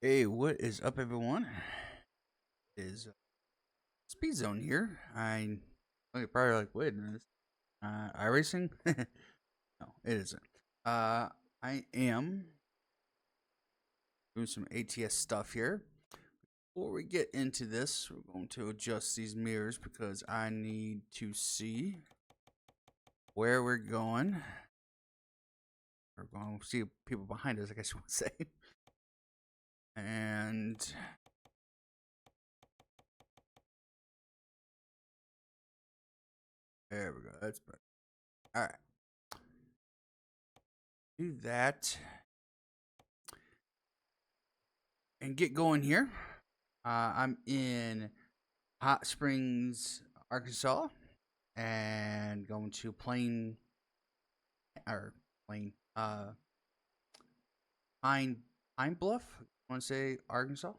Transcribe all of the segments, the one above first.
Hey, what is up, everyone? Is Speed Zone here? You're probably like, wait a minute, iRacing? No, it isn't. I am doing some ATS stuff here. Before we get into this, we're going to adjust these mirrors because I need to see where we're going. We're going to see people behind us, I guess you would say. And there we go. That's better. All right. Do that and get going here. I'm in Hot Springs, Arkansas, and going to Plain, Pine Bluff. I want to say Arkansas.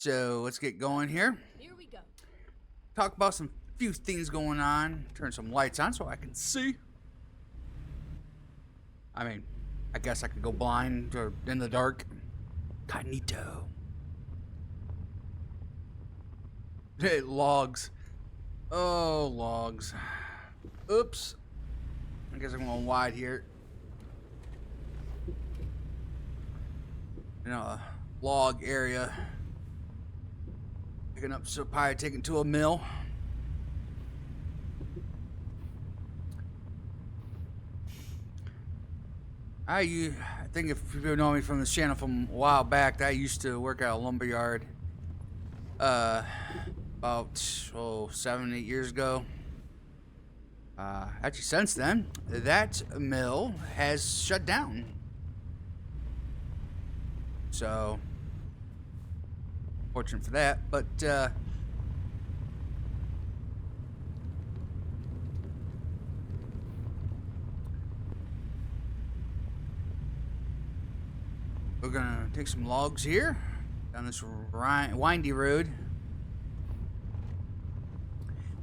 So let's get going here. Here we go. Talk about some few things going on. Turn some lights on so I can see. I mean, I guess I could go blind or in the dark. Cognito. Hey, logs. Oh, logs. Oops. I guess I'm going wide here. In a log area. Picking up some pie, taking to a mill. I think if people know me from this channel from a while back, I used to work at a lumberyard. About 7, 8 years ago. Actually, since then, that mill has shut down. So, fortunate for that. But we're gonna take some logs here down this windy road.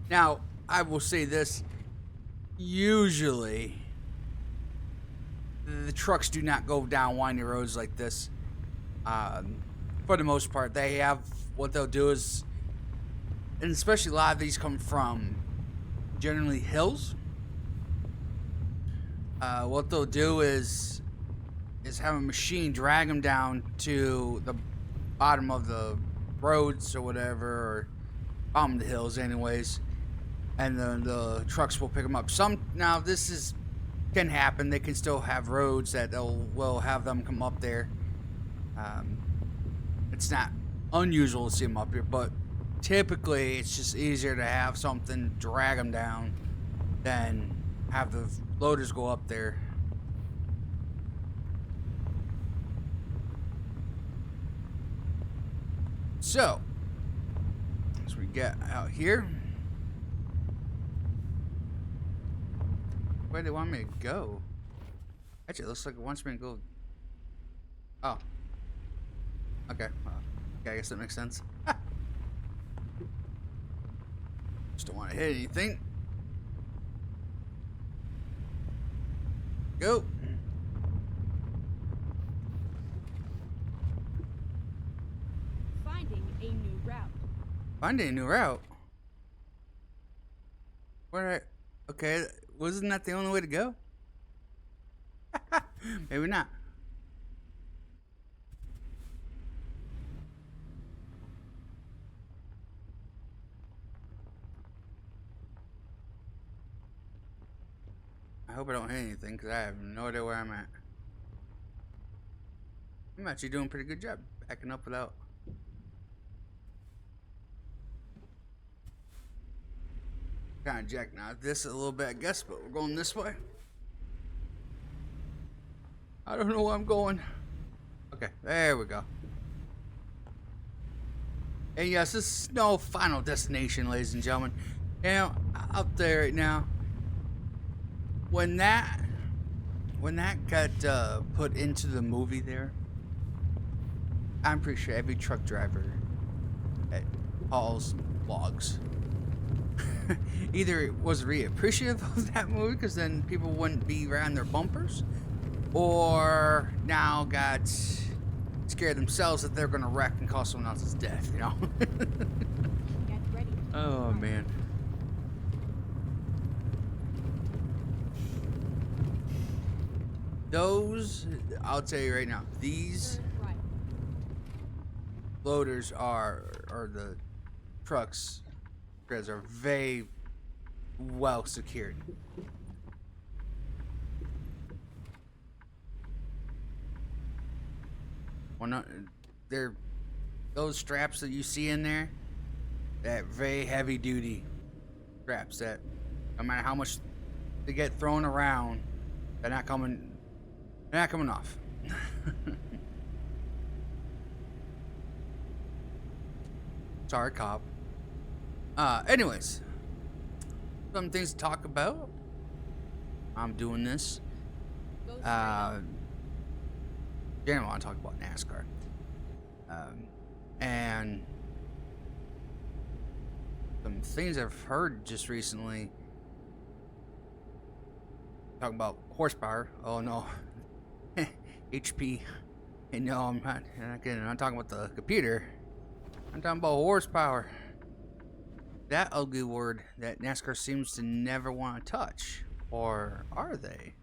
Now, I will say this. Usually, the trucks do not go down windy roads like this. For the most part, they have what they'll do is, and especially a lot of these come from generally hills. What they'll do is have a machine drag them down to the bottom of the roads or whatever, or bottom of the hills, anyways. And then the trucks will pick them up. Now this can happen. They can still have roads that will have them come up there. It's not unusual to see them up here, but typically it's just easier to have something drag them down than have the loaders go up there. So, as we get out here. Where do they want me to go? Actually, it looks like it wants me to go. Oh. Okay. Okay, I guess that makes sense. Just don't want to hit anything. Go. Finding a new route. Finding a new route? Okay. Wasn't that the only way to go? Maybe not. I hope I don't hit anything because I have no idea where I'm at. I'm actually doing a pretty good job backing up without. Kind of jacked now this a little bit, I guess, but we're going this way. I don't know where I'm going. Okay, there we go. And yes, this is no final destination, ladies and gentlemen. You know, up there right now, when that got put into the movie there, I'm pretty sure every truck driver hauls logs. Either was really appreciative of that movie because then people wouldn't be around their bumpers, or now got scare themselves that they're gonna wreck and cause someone else's death, you know? Get ready. Oh, man. Those, I'll tell you right now, these Turn right. loaders or the trucks, because are very well secured. Well, not, they're those straps that you see in there, that very heavy duty straps that no matter how much they get thrown around, they're not coming off. Sorry, cop. Anyways, some things to talk about. I'm doing this. Go straight up. Generally, I want to talk about NASCAR. And some things I've heard just recently. Talking about horsepower. Oh no, HP. And no, I'm not kidding. I'm not talking about the computer. I'm talking about horsepower. That ugly word that NASCAR seems to never want to touch. Or are they?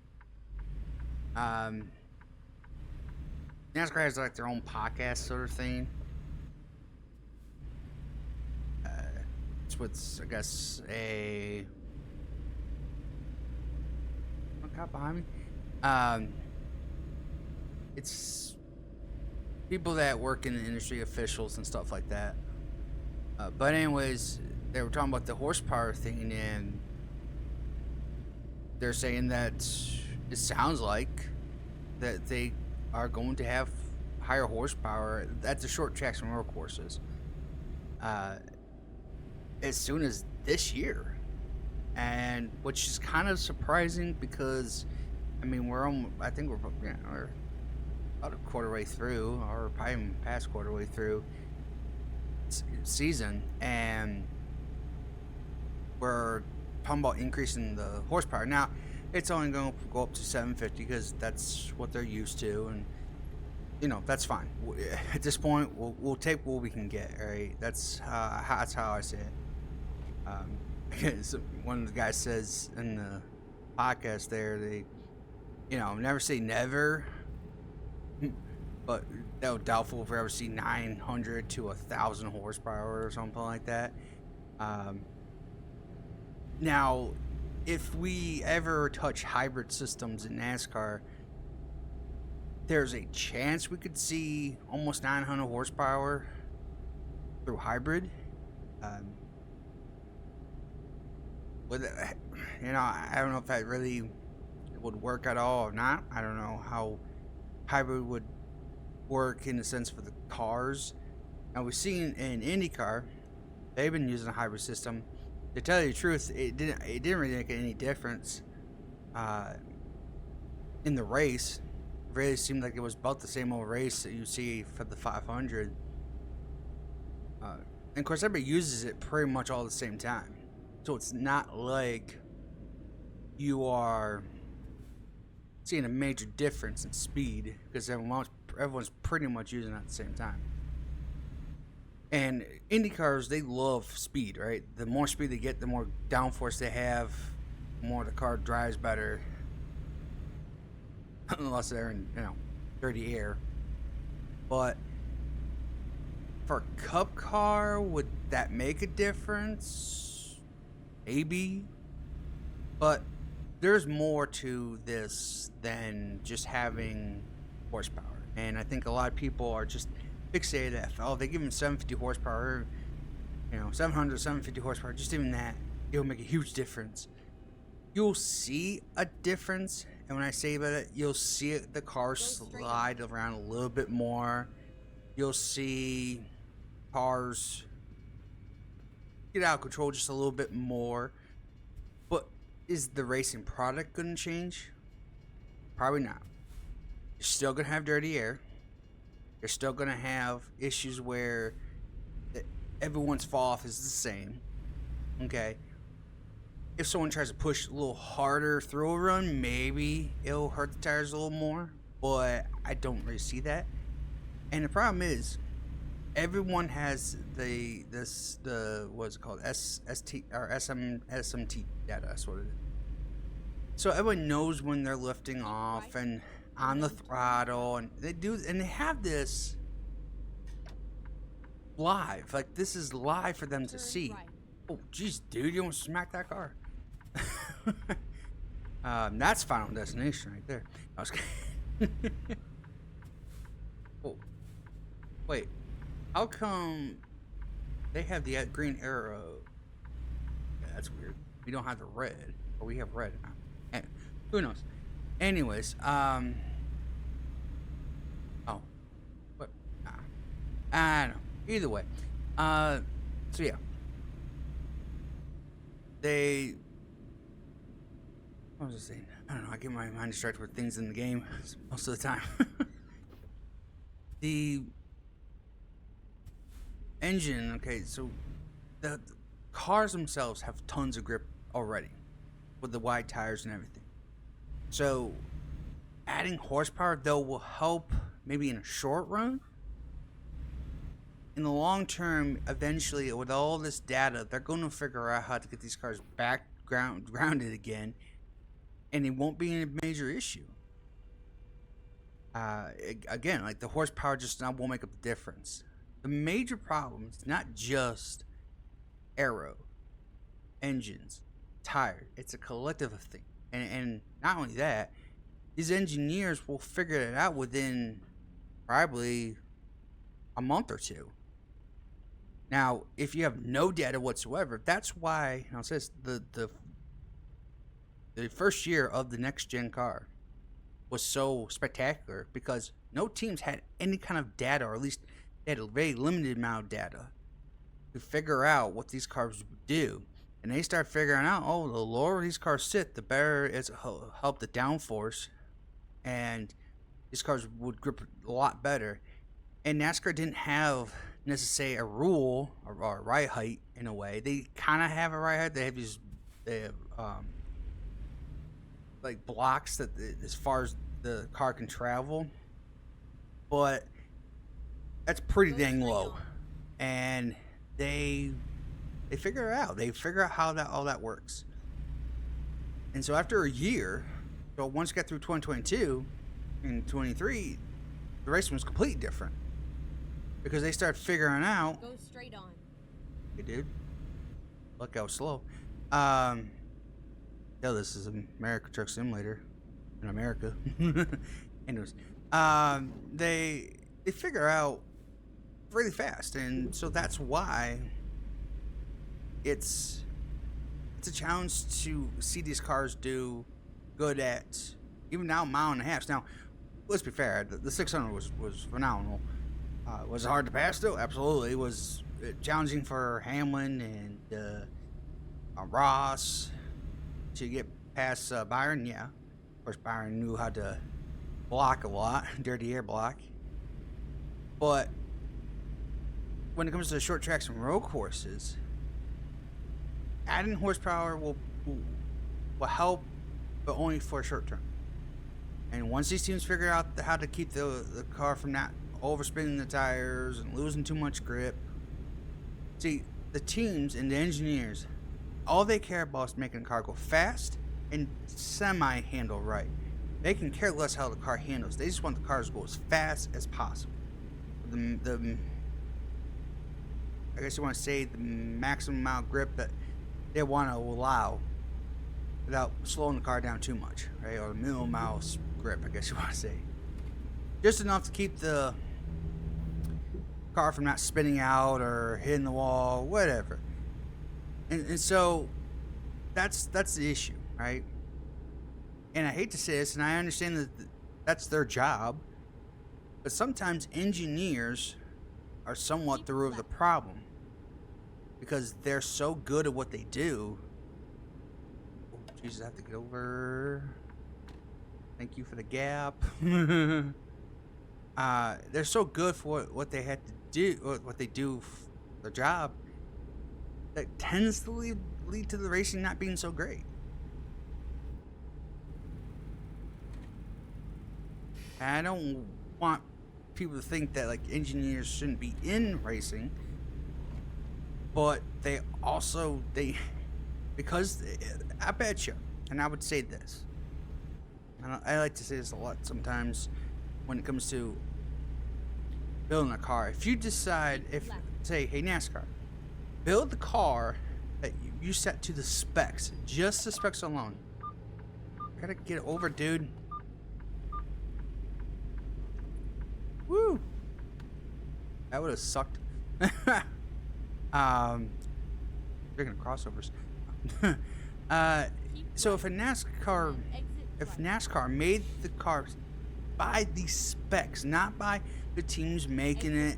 NASCAR has like their own podcast sort of thing. It's what's, I guess, a cop behind me. It's people that work in the industry, officials and stuff like that. But anyways, they were talking about the horsepower thing, and they're saying that it sounds like that they are going to have higher horsepower at the short tracks and road courses as soon as this year. And which is kind of surprising because, I mean, I think we're about a quarter way through, or probably even past quarter way through season, and we're talking about increasing the horsepower. Now, it's only going to go up to 750 because that's what they're used to, and you know that's fine. At this point, we'll take what we can get. Right? That's how I say it. So one of the guys says in the podcast there, they, never say never, but they're doubtful if we ever see 900 to 1,000 horsepower or something like that. Now, if we ever touch hybrid systems in NASCAR, there's a chance we could see almost 900 horsepower through hybrid. I don't know if that really would work at all or not. I don't know how hybrid would work in the sense for the cars. Now, we've seen in IndyCar, they've been using a hybrid system. To tell you the truth, it didn't really make any difference in the race. It really seemed like it was about the same old race that you see for the 500. And of course, everybody uses it pretty much all at the same time. So it's not like you are seeing a major difference in speed because everyone's pretty much using it at the same time. And Indy cars, they love speed, right? The more speed they get, the more downforce they have, the more the car drives better. Unless they're in, dirty air. But for a cup car, would that make a difference? Maybe. But there's more to this than just having horsepower. And I think a lot of people are just fixated at, they give them 750 horsepower, 700, 750 horsepower, just even that, it'll make a huge difference. You'll see a difference, and when I say about it, you'll see the car slide around a little bit more. You'll see cars get out of control just a little bit more. But is the racing product going to change? Probably not. You're still going to have dirty air. You're still going to have issues where everyone's fall off is the same. Okay. If someone tries to push a little harder through a run, maybe it'll hurt the tires a little more. But I don't really see that. And the problem is, everyone has the what's it called, SST or SMT data. That's what it is. So everyone knows when they're lifting off right. and on the throttle, and they have this live. Like, this is live for them to Turn see. right. Oh, jeez, dude, you almost smacked that car. That's Final Destination right there. I was kidding. Oh, wait. How come they have the green arrow? Yeah, that's weird. We don't have the red, but we have red. Who knows? Anyways, oh, what? I don't know. Either way, so yeah, they. What was I saying? I don't know. I get my mind distracted with things in the game most of the time. The engine, okay, so the cars themselves have tons of grip already with the wide tires and everything. So adding horsepower, though, will help maybe in a short run. In the long term, eventually, with all this data, they're going to figure out how to get these cars back grounded again, and it won't be a major issue. Again, like, the horsepower just now won't make up the difference. The major problem is not just aero, engines, tires. It's a collective of things. And not only that, these engineers will figure it out within probably a month or two. Now, if you have no data whatsoever, that's why, it says the first year of the next gen car was so spectacular, because no teams had any kind of data, or at least they had a very limited amount of data to figure out what these cars would do. And they start figuring out, oh, the lower these cars sit, the better it's help the downforce, and these cars would grip a lot better. And NASCAR didn't have necessarily a rule or a ride height in a way. They kind of have a ride height. They have like blocks that as far as the car can travel, but that's pretty dang low. And they figure it out. They figure out how all that works. And so after a year, so once you get through 2022 and 23, the racing was completely different, because they start figuring out. Go straight on. Hey, dude. Look how slow. Yeah, this is America Truck Simulator in America. Anyways, they figure out really fast, and so that's why it's a challenge to see these cars do good at even now mile and a half. Now, let's be fair, the 600 was phenomenal. Was it hard to pass though? Absolutely. It was challenging for Hamlin and Ross to get past Byron. Yeah, of course Byron knew how to block a lot, dirty air block. But when it comes to short tracks and road courses, adding horsepower will help, but only for a short term. And once these teams figure out how to keep the car from not overspinning the tires and losing too much grip, see, the teams and the engineers, all they care about is making the car go fast and semi-handle right. They can care less how the car handles. They just want the cars to go as fast as possible. I guess you want to say the maximum amount of grip that they want to allow without slowing the car down too much, right? Or the minimum amount of grip, I guess you want to say. Just enough to keep the car from not spinning out or hitting the wall, whatever. And so that's the issue, right? And I hate to say this, and I understand that that's their job, but sometimes engineers are somewhat the root of the problem, because they're so good at what they do. Oh, Jesus, I have to get over. Thank you for the gap. They're so good for what they had to do, what they do, their job, that tends to lead to the racing not being so great. I don't want people to think that like engineers shouldn't be in racing, but they also because I bet you, and I would say this, and I like to say this a lot sometimes when it comes to building a car. If you decide, if say, hey NASCAR, build the car that you set to the specs, just the specs alone. Gotta get over, dude. Woo! That would have sucked. Speaking of crossovers. So if NASCAR made the cars by the specs, not by the teams making it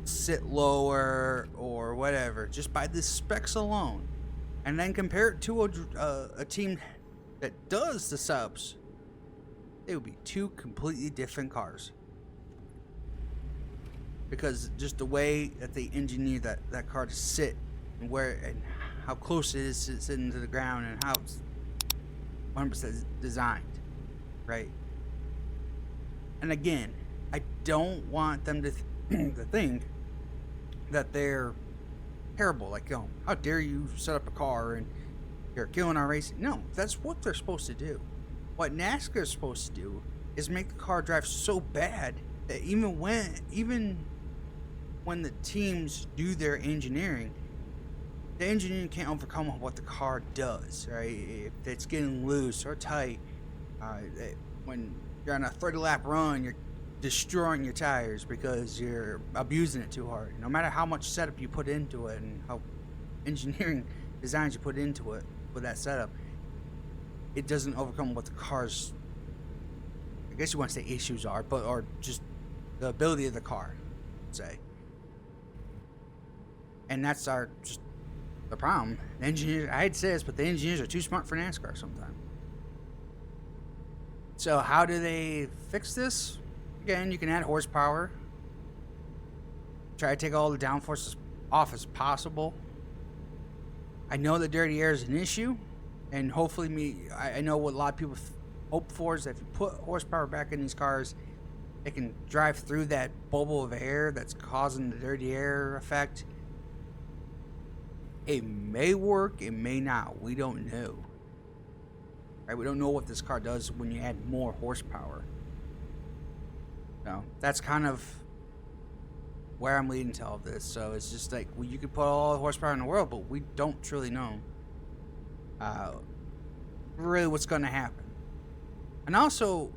sit lower or whatever, just by the specs alone, and then compare it to a team that does the subs, they would be two completely different cars. Because just the way that they engineer that car to sit and where and how close it is to sitting to the ground and how it's 100% designed, right? And again, I don't want them to to think that they're terrible. Like, oh, how dare you set up a car and you're killing our racing? No, that's what they're supposed to do. What NASCAR is supposed to do is make the car drive so bad that even when the teams do their engineering, the engineering can't overcome what the car does, right? If it's getting loose or tight, when you're on a 30 lap run, you're destroying your tires because you're abusing it too hard. No matter how much setup you put into it and how engineering designs you put into it with that setup, it doesn't overcome what the car's, I guess you want to say issues are, but or just the ability of the car, say. And that's just the problem. The engineers, I'd say this, but the engineers are too smart for NASCAR sometimes. So how do they fix this? Again, you can add horsepower. Try to take all the downforce off as possible. I know the dirty air is an issue, and hopefully I know what a lot of people hope for is that if you put horsepower back in these cars, it can drive through that bubble of air that's causing the dirty air effect. It may work, it may not. We don't know. Right? We don't know what this car does when you add more horsepower. No, that's kind of where I'm leading to all of this. So it's just like, well, you could put all the horsepower in the world, but we don't truly know really what's going to happen. And also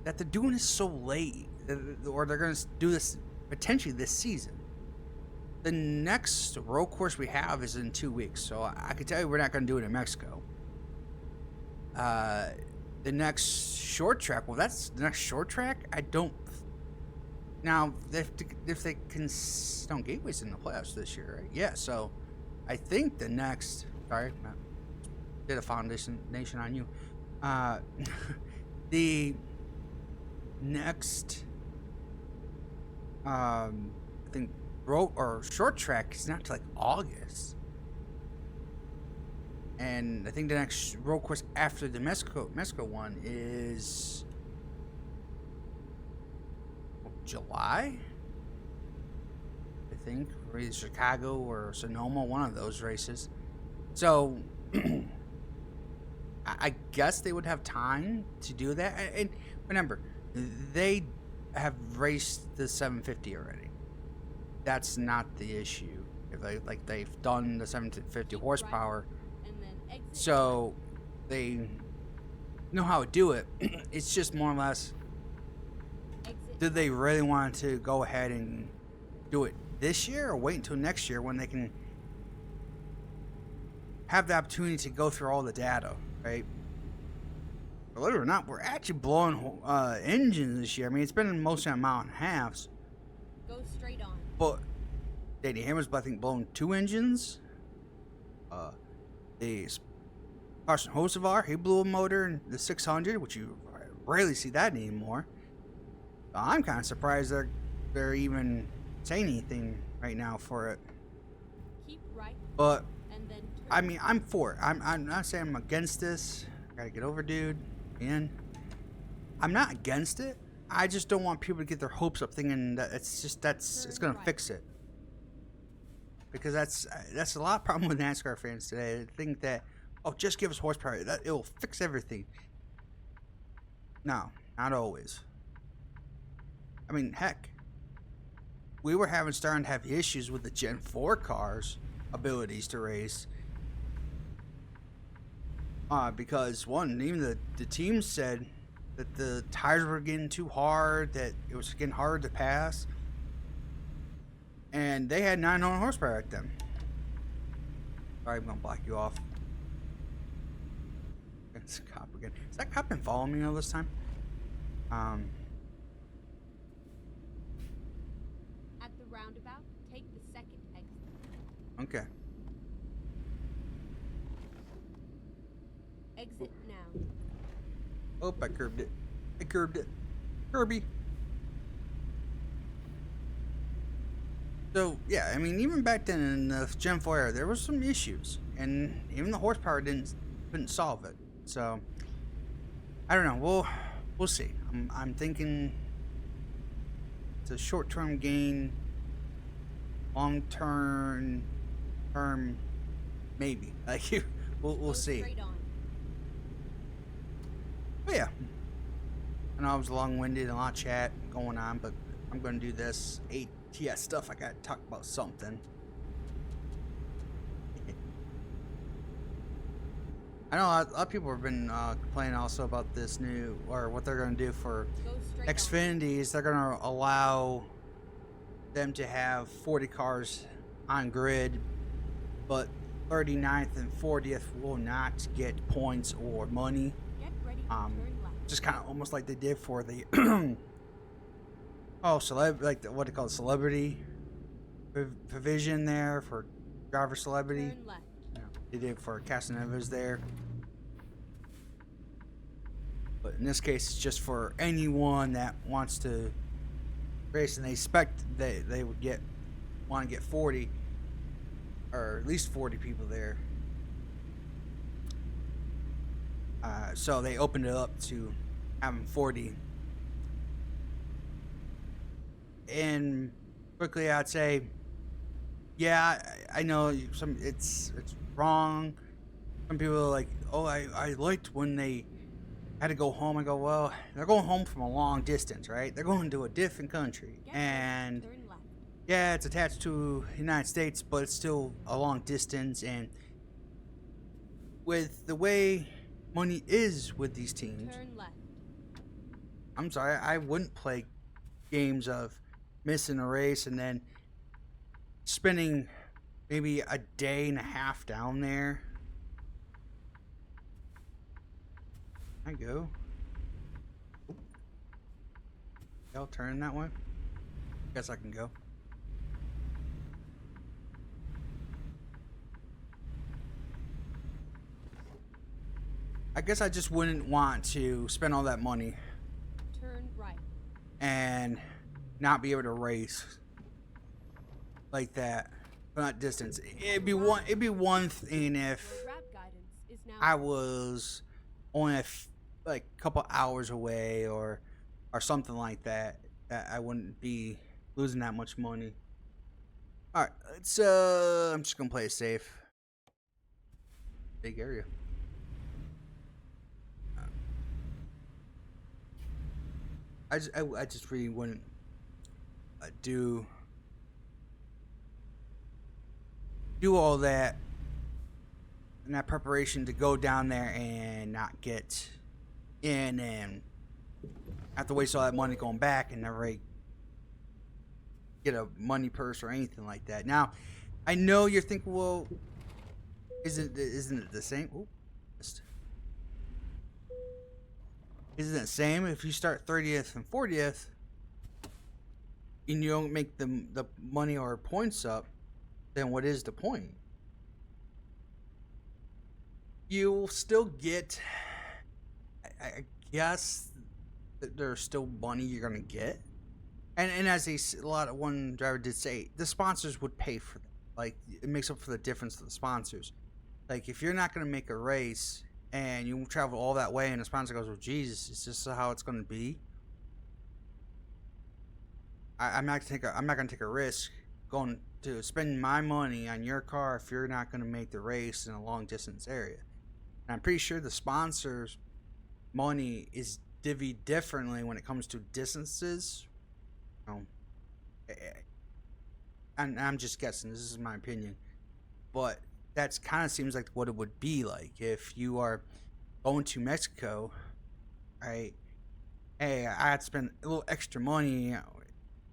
that they're doing this so late, or they're going to do this potentially this season. The next road course we have is in 2 weeks, so I can tell you we're not going to do it in Mexico. The next short track, well, that's the next short track. I don't. Now, if they can, no, Gateway's in the playoffs this year, right? Yeah, so I think the next. Sorry, did a foundation on you. The next, I think, road or short track is not till like August, and I think the next road course after the Mexico one is July, I think, or either Chicago or Sonoma, one of those races. So I guess they would have time to do that. And remember, they have raced the 750 already. That's not the issue. If they've done the 750 horsepower, so they know how to do it. It's just more or less, did they really want to go ahead and do it this year, or wait until next year when they can have the opportunity to go through all the data, right? Believe it or not, we're actually blowing engines this year. I mean, it's been mostly on mile and halves. Go straight on. But Danny Hammer's, I think, blown 2 engines. The Carson Hocevar, he blew a motor in the 600, which you rarely see that anymore. So I'm kind of surprised they're even saying anything right now for it. Keep right. But And then turn. I mean, I'm for it. I'm not saying I'm against this. I gotta get over, dude. And I'm not against it. I just don't want people to get their hopes up thinking that it's gonna right. fix it, because that's a lot of problem with NASCAR fans today. They think that, oh, just give us horsepower, that it will fix everything. No, not always. I mean, heck, we were starting to have issues with the Gen 4 cars' abilities to race. Because one, even the team said that the tires were getting too hard, that it was getting harder to pass, and they had 900 horsepower back then. Sorry, I'm gonna block you off. It's a cop again. Is that cop been following me all this time? At the roundabout, take the second exit. Okay. Exit now. Oh, I curved it. I curved it. Kirby. So yeah, I mean, even back then in the Gen 4 era, there was some issues, and even the horsepower couldn't solve it. So I don't know. We'll see. I'm thinking it's a short-term gain, long-term maybe. Like we'll Go see. straight on. But yeah, I know I was long-winded and a lot of chat going on, but I'm gonna do this ATS stuff. I gotta talk about something. I know a lot of people have been complaining also about this new, or what they're going to do for Go straight Xfinities. They're going to allow them to have 40 cars on grid, but 39th and 40th will not get points or money. Get ready to turn left. Just kind of almost like they did for the what they call it, celebrity provision there for driver celebrity. Turn left. They did for Casanovas there. But in this case, it's just for anyone that wants to race, and they expect they would want to get 40, or at least 40 people there. So they opened it up to having 40. And quickly, I'd say, yeah, I know it's wrong. Some people are like, oh, I liked when they had to go home. I go, well, they're going home from a long distance, right? They're going to a different country, and Turn left. yeah, it's attached to the United States, but it's still a long distance. And with the way money is with these teams, Turn left. I'm sorry, I wouldn't play games of missing a race and then spending maybe a day and a half down there. I go. I'll turn that way. Guess I can go. I guess I just wouldn't want to spend all that money Turn right. and not be able to race like that for that distance. It'd be one thing if Route guidance is now. I was only like a couple hours away or something like that. That I wouldn't be losing that much money. All right, let's. I'm just gonna play it safe. Big area. I just really wouldn't do all that and that preparation to go down there and not get in and have to waste all that money going back and never get a money purse or anything like that. Now, I know you're thinking, well, isn't it the same? Ooh, isn't it the same if you start 30th and 40th and you don't make the money or points up? Then what is the point? You'll still get, I guess, that there's still money you're gonna get, and as one driver did say, the sponsors would pay for that. Like, it makes up for the difference to the sponsors. Like, if you're not gonna make a race and you travel all that way, and the sponsor goes, "Well, Jesus, is this how it's gonna be?" I'm not gonna take a risk going to spend my money on your car if you're not gonna make the race in a long distance area. And I'm pretty sure the sponsors' money is divvied differently when it comes to distances. You know, and I'm just guessing. This is my opinion, but that's kind of seems like what it would be like if you are going to Mexico, right? Hey, I had to spend a little extra money.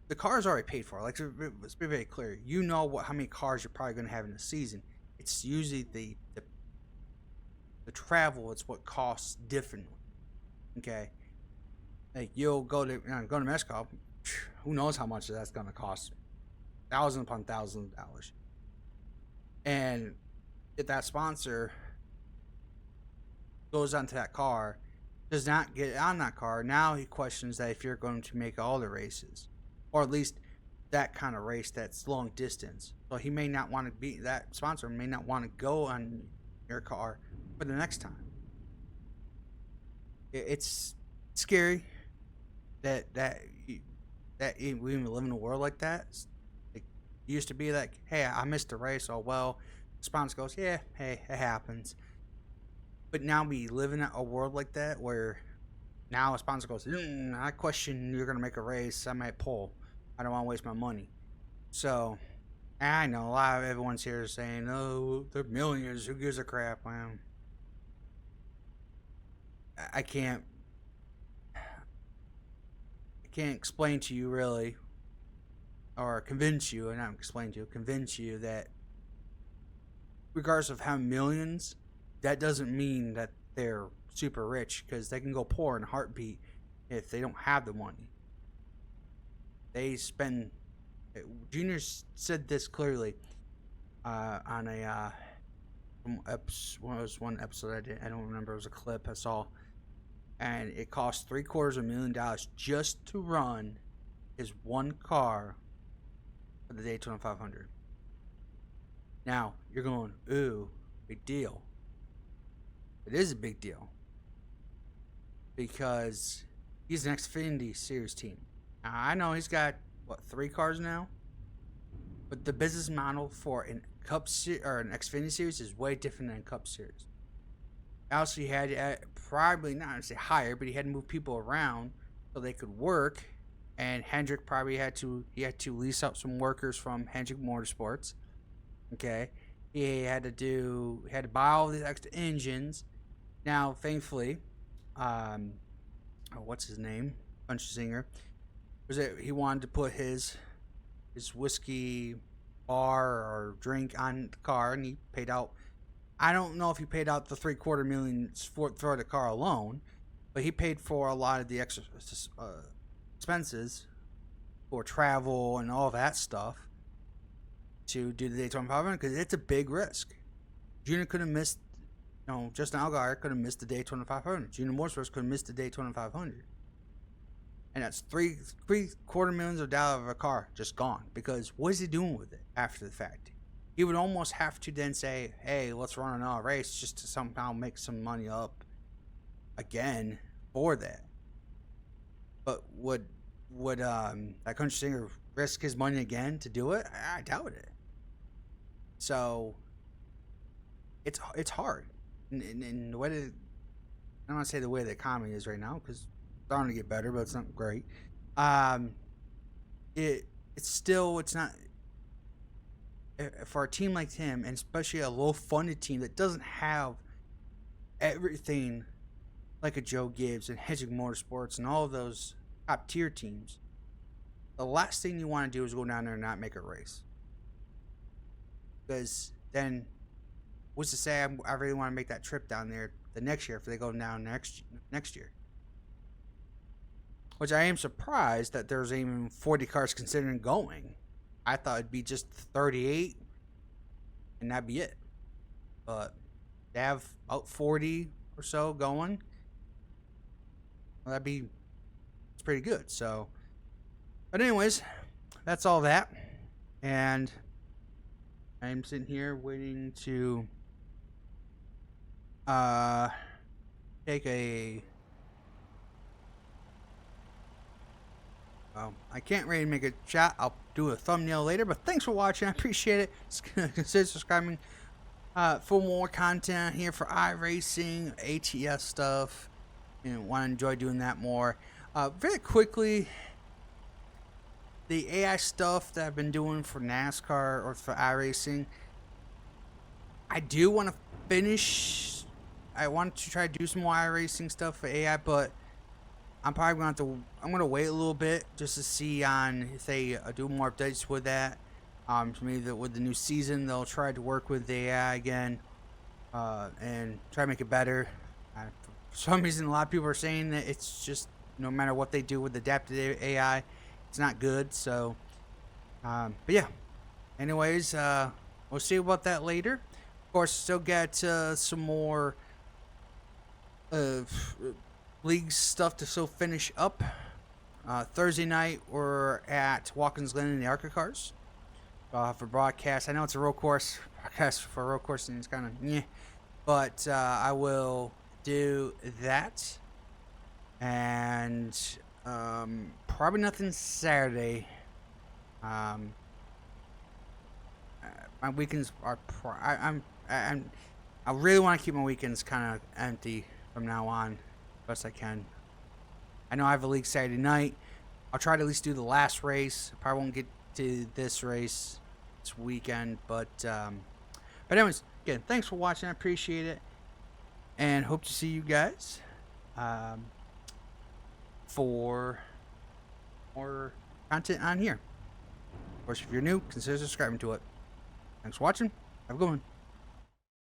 The car's already paid for. Like, let's be very clear. You know how many cars you're probably going to have in a season. It's usually the travel. It's what costs differently. Okay, like you'll go to Mexico. Who knows how much that's going to cost? Thousands upon thousands of dollars. And if that sponsor goes onto that car, does not get on that car, now he questions that if you're going to make all the races, or at least that kind of race that's long distance. So he may not want to be that sponsor may not want to go on your car for the next time. It's scary that we even live in a world like that. It used to be like, hey, I missed a race. Oh well. The sponsor goes, yeah, hey, it happens. But now we live in a world like that where now a sponsor goes, I question you're gonna make a race. I might pull. I don't want to waste my money. So I know a lot of everyone's here saying, "Oh, they're millionaires. Who gives a crap?" Well, I can't. I can't explain to you really, or convince you, and not explain to you, convince you that regardless of how millions, that doesn't mean that they're super rich because they can go poor in a heartbeat if they don't have the money. They spend. Junior said this clearly on a one episode I don't remember. It was a clip I saw, and it cost $750,000 just to run his one car for the Daytona 500. Now you're going, ooh, big deal. It is a big deal because he's an Xfinity Series team. Now, I know he's got what 3 cars now, but the business model for an or an Xfinity Series is way different than Cup Series. Also, he had probably not to say hire, but he had to move people around so they could work. And Hendrick probably had to lease out some workers from Hendrick Motorsports. Okay, he had to buy all these extra engines. Now, thankfully, what's his name? Country singer. Was it he wanted to put his whiskey bar or drink on the car, and he paid out. I don't know if he paid out the $750,000 for the car alone, but he paid for a lot of the extra expenses for travel and all that stuff to do the Daytona 500 because it's a big risk. Junior could have missed, Justin Allgaier could have missed the Daytona 500. Junior Motorsports could have missed the Daytona 500. And that's $750,000 of a car just gone because what is he doing with it after the fact? He would almost have to then say, hey, let's run another race just to somehow make some money up again for that. But would that country singer risk his money again to do it? I doubt it. So it's hard. And the way that, I don't want to say the way the economy is right now because it's starting to get better, but it's not great. It's not for a team like him, and especially a low-funded team that doesn't have everything like a Joe Gibbs and Hendrick Motorsports and all of those top-tier teams. The last thing you want to do is go down there and not make a race, because then what's to say I really want to make that trip down there the next year if they go down next year. Which I am surprised that there's even 40 cars considering going. I thought it'd be just 38 and that'd be it. But they have about 40 or so going. Well, it's pretty good. So, but anyways, that's all that. And I'm sitting here waiting to take a I can't really make a chat. I'll do a thumbnail later, but thanks for watching. I appreciate it. Consider subscribing for more content here for iRacing, ATS stuff, and want to enjoy doing that more. Very quickly, the AI stuff that I've been doing for NASCAR or for iRacing, I do want to finish. I want to try to do some more iRacing stuff for AI, but I'm probably going to have to. I'm going to wait a little bit just to see on if they do more updates with that. Maybe with the new season, they'll try to work with the AI again and try to make it better. For some reason, a lot of people are saying that it's just no matter what they do with adaptive AI, it's not good. So, but yeah. Anyways, we'll see about that later. Of course, still got some more uh, league stuff to still finish up. Thursday night, we're at Watkins Glen in the ARCA cars for broadcast. I know it's a road course. Broadcast for a road course, and it's kind of yeah. But I will do that. And probably nothing Saturday. My weekends are. I really want to keep my weekends kind of empty from now on, best I can. I know I have a league Saturday night. I'll try to at least do the last race. I probably won't get to this race this weekend, but anyways, again, thanks for watching. I appreciate it, and hope to see you guys for more content on here. Of course, if you're new, consider subscribing to it. Thanks for watching. Have a good one.